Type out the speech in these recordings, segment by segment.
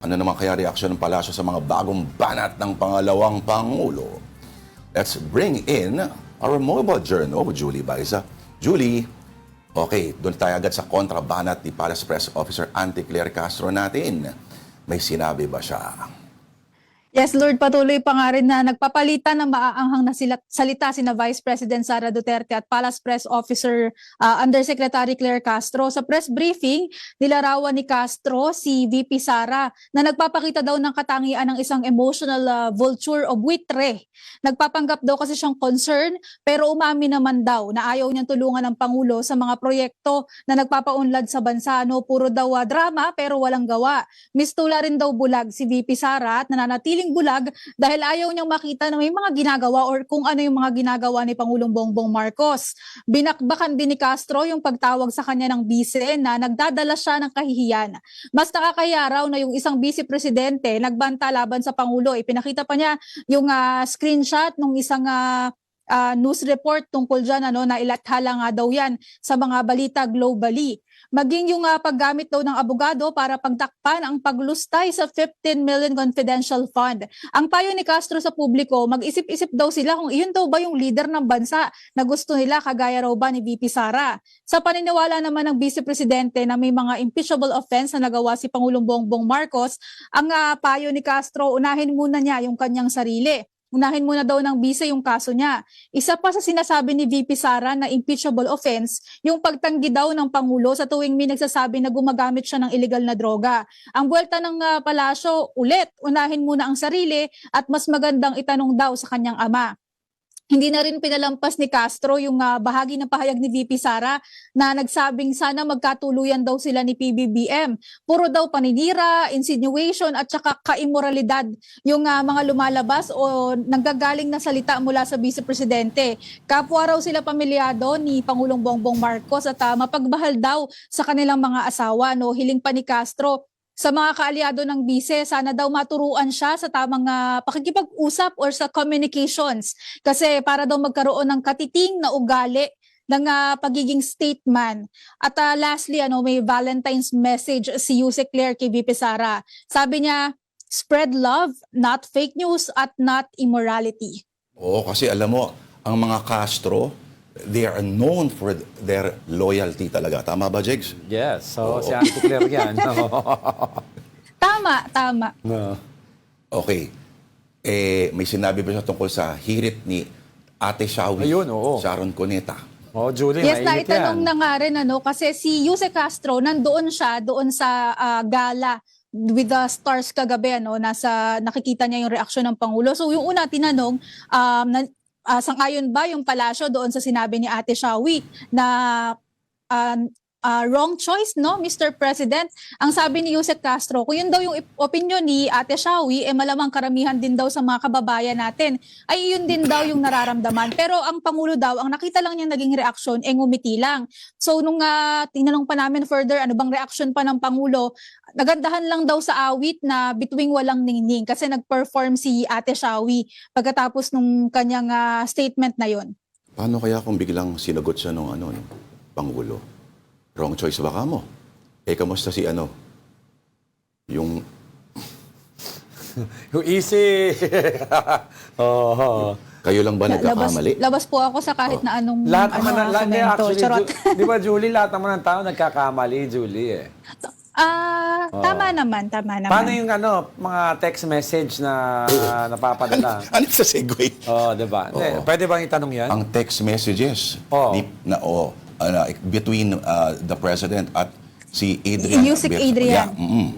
Ano naman kaya reaksyon ng palasyo sa mga bagong banat ng pangalawang Pangulo? Let's bring in our mobile journal, Julie Baiza. Julie, okay, doon tayo agad sa kontrabanat ni Palace Press Officer Auntie Claire Castro natin. May sinabi ba siya? Yes, Lord, patuloy pa nga rin na nagpapalitan ng maaanghang na salita sina Vice President Sara Duterte at Palace Press Officer Undersecretary Claire Castro. Sa press briefing, nilarawan ni Castro si VP Sara na nagpapakita daw ng katangian ng isang emotional vulture o buitre. Nagpapanggap daw kasi siyang concern pero umami naman daw na ayaw niyang tulungan ng Pangulo sa mga proyekto na nagpapaunlad sa bansa. No, puro daw drama pero walang gawa. Mistula rin daw bulag si VP Sara at nananatiling bulag dahil ayaw niyang makita na may mga ginagawa or kung ano yung mga ginagawa ni Pangulong Bongbong Marcos. Binakbakan din ni Castro yung pagtawag sa kanya ng bise na nagdadala siya ng kahihiyan. Mas nakakahiya raw na yung isang vice presidente nagbanta laban sa Pangulo. Ipinakita pa niya yung screenshot ng isang news report tungkol dyan, na ilathala nga daw yan sa mga balita globally. Maging yung paggamit daw ng abogado para pagtakpan ang paglustay sa 15 million confidential fund. Ang payo ni Castro sa publiko, mag-isip-isip daw sila kung iyon daw ba yung leader ng bansa na gusto nila kagaya raw ba ni VP Sara. Sa paniniwala naman ng Vice Presidente na may mga impeachable offense na nagawa si Pangulong Bongbong Marcos, ang payo ni Castro, unahin muna niya yung kanyang sarili. Unahin muna daw ng bise yung kaso niya. Isa pa sa sinasabi ni VP Sara na impeachable offense, yung pagtanggi daw ng Pangulo sa tuwing may nagsasabi na gumagamit siya ng illegal na droga. Ang buwelta ng palasyo, ulit, unahin muna ang sarili at mas magandang itanong daw sa kanyang ama. Hindi na rin pinalampas ni Castro yung bahagi ng pahayag ni VP Sara na nagsabing sana magkatuluyan daw sila ni PBBM. Puro daw paninira, insinuation at saka kaimoralidad yung mga lumalabas o nanggagaling na salita mula sa Vice Presidente. Kapwa raw sila pamilyado ni Pangulong Bongbong Marcos at mapagbahal daw sa kanilang mga asawa. No? Hiling pa ni Castro sa mga kaalyado ng bise, sana daw maturuan siya sa tamang pakikipag-usap or sa communications. Kasi para daw magkaroon ng katiting na ugali ng pagiging statesman. At lastly, may Valentine's message si Yusek Claire kay VP Sara. Sabi niya, spread love, not fake news at not immorality. Oo, kasi alam mo, ang mga Castro, they are known for their loyalty talaga. Tama ba, Jegs? Yes. So, si Auntie Claire yan. Tama. No. Okay. May sinabi ba siya tungkol sa hirit ni Ate Shawi? Ayun, oo. Sharon Cuneta. Oh, Julie, Yes, mainit naitanong yan. na nga rin kasi si Yusek Castro nandoon siya doon sa gala with the stars kagabi, nakikita niya yung reaksyon ng Pangulo. So yung una tinanong, sang-ayon ba yung palasyo doon sa sinabi ni Ate Shawi na wrong choice, no, Mr. President? Ang sabi ni Yusek Castro, kung yun daw yung opinion ni Ate Shawi, malamang karamihan din daw sa mga kababayan natin, ay yun din daw yung nararamdaman. Pero ang Pangulo daw, ang nakita lang niya naging reaksyon, ngumiti lang. So nung tinanong pa namin further, ano bang reaksyon pa ng Pangulo, nagandahan lang daw sa awit na bituing walang ningning kasi nag-perform si Ate Shawi pagkatapos nung kanyang statement na yon. Paano kaya kung biglang sinagot siya ng Pangulo? Wrong choice baka mo. Kamusta si yung Yung easy. Oh. kayo lang ba nagkakamali? Labas po ako sa kahit na anong Lahat naman, komento. actually, Charot. di ba, Julie, lahat naman ng tao nagkakamali, Julie, Tama naman. Paano yung mga text message na napapadala? Ano sa segue? Di ba? Oo. Pwede bang itanong yan? Ang text messages between the President at si Adrian. Yusek Adrian. Yeah,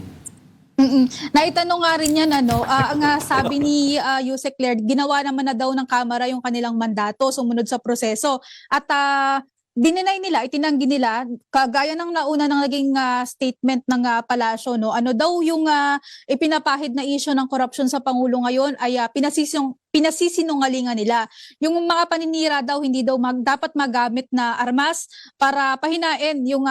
Naitanong nga rin yan, ang sabi ni Yusek Claire, ginawa naman na daw ng Kamara yung kanilang mandato sumunod sa proseso. At dininay nila, itinanggi nila, kagaya ng nauna ng naging statement ng palasyo, ano daw yung ipinapahid na issue ng korupsyon sa Pangulo ngayon ay pinasisinungalingan nila. Yung mga paninira daw, hindi daw dapat magamit na armas para pahinain yung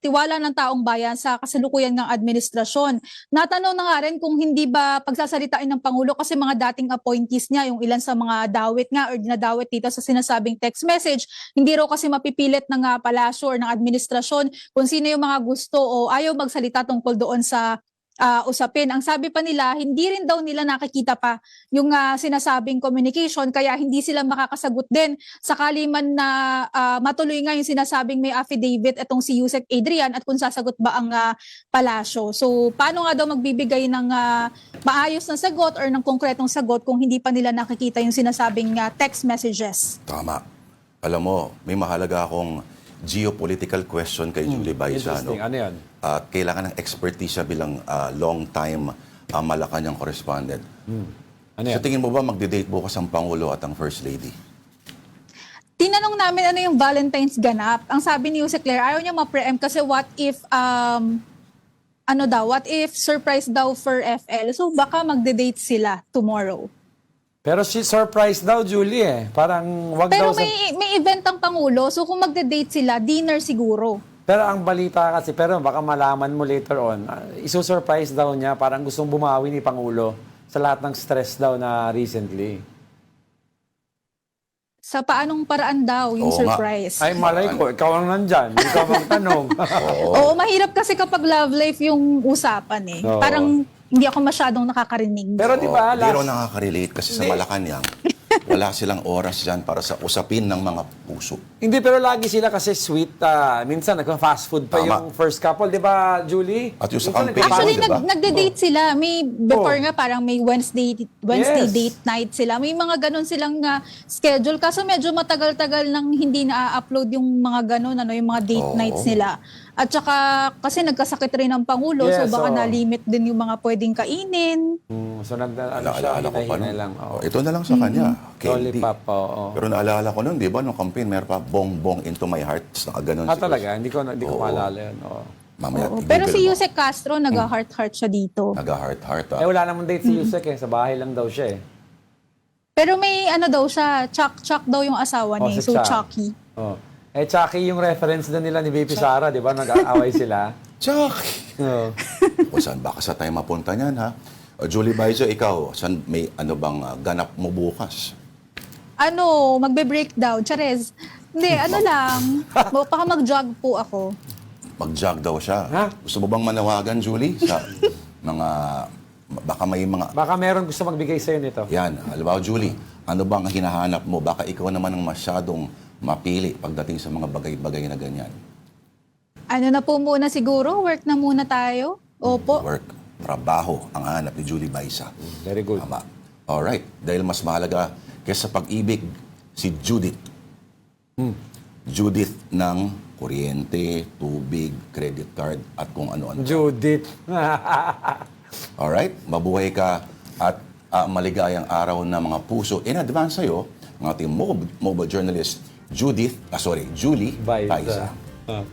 tiwala ng taong bayan sa kasalukuyan ng administrasyon. Natanong na nga rin kung hindi ba pagsasalitain ng Pangulo kasi mga dating appointees niya, yung ilan sa mga dawit nga or dinadawit dito sa sinasabing text message, hindi raw kasi mapipilit ng palasyo or ng administrasyon kung sino yung mga gusto o ayaw magsalita tungkol doon sa usapin. Ang sabi pa nila, hindi rin daw nila nakikita pa yung sinasabing communication, kaya hindi sila makakasagot din. Sakali man na matuloy nga yung sinasabing may affidavit itong si Yusek Adrian at kung sasagot ba ang palasyo. So paano nga daw magbibigay ng maayos na sagot or ng konkretong sagot kung hindi pa nila nakikita yung sinasabing text messages? Tama. Alam mo, may mahalaga akong geopolitical question kay Julie Baisa. Interesting. Ano yan? At kailangan ng expertise siya bilang long-time Malacanang correspondent. Ano So yan? tingin mo ba magde-date bukas ang Pangulo at ang First Lady? Tinanong namin ano yung Valentine's ganap. Ang sabi ni Jose Claire, ayaw niya ma-preempt kasi what if surprise daw for FL. So baka magde-date sila tomorrow. Pero si surprise daw, Julie eh. Parang wag Pero daw may event ang Pangulo, so kung magde-date sila, dinner siguro. Pero ang balita kasi, pero baka malaman mo later on, isusurprise daw niya, parang gustong bumawi ni Pangulo sa lahat ng stress daw na recently. Sa paanong paraan daw yung Oo nga. surprise? Ay, malay ko, ikaw ang nandyan. Ikaw magtanong. Oo, mahirap kasi kapag love life yung usapan eh. Oo. Parang hindi ako masyadong nakakarinig. Pero di ba, Hindi raw nakaka-relate kasi sa Hindi. Malacanang, wala silang oras dyan para sa usapin ng mga puso. Hindi, pero lagi sila kasi sweet. Minsan, nagpa-fast food pa Tama. yung first couple, di ba, Julie? At yung sa Minsan campaign, Actually, diba? nagde-date sila. May before Oh. nga parang may Wednesday Yes. date night sila. May mga ganun silang schedule. Kaso medyo matagal-tagal nang hindi na-upload yung mga ganun, yung mga date Oo. nights nila. At saka kasi nagkasakit rin ang Pangulo, so Yes, baka oo. na-limit din yung mga pwedeng kainin. So, ano siya, Naalala ko pa hinay-hinay nun. lang. Oh, ito na lang sa kanya. Candy. Lollipop, oo. Pero naalala ko nun, di ba, nung campaign, meron pa bongbong into my heart. Tapos nakaganon si Talaga? Hindi ko Oo. maalala yun. Oo. Mamaya, Oo. i-Google Pero si mo. Yusek Castro, nag-heart-heart siya dito. Naga-heart-heart. Eh, wala namang date si Yusek eh. Sa bahay lang daw siya eh. Pero may daw siya, Chuck daw yung asawa Oh, niya. si So, Chuck. Chucky. Oh. Eh, Chucky yung reference din nila ni Baby Sara, di ba? Nag-aaway sila. Chuck! Oo. O saan baka sa tayo mapunta niyan, ha? O, Julie Baizo, ikaw, saan may bang ganap mo bukas? Magbe-breakdown. Charez. Hindi, lang. Baka mag-jog po ako. Mag-jog daw siya. Ha? Gusto mo bang manawagan, Julie? Sa mga, baka may mga, Baka meron gusto magbigay sa'yo nito. yan, halimbawa, Julie, ano bang hinahanap mo? Baka ikaw naman ang masyadong mapili pagdating sa mga bagay-bagay na ganyan. Ano na po muna siguro? Work na muna tayo? Opo. Work, trabaho, ang hanap ni Julie Baisa. Very good. Tama. Alright. Dahil mas mahalaga kaysa pag-ibig, si Judith. Judith ng kuryente, tubig, credit card, at kung ano-ano. Judith. Alright? Mabuhay ka at maligayang araw na mga puso. In advance sa'yo, ng ating mobile journalist, Julie Baisa. Ah.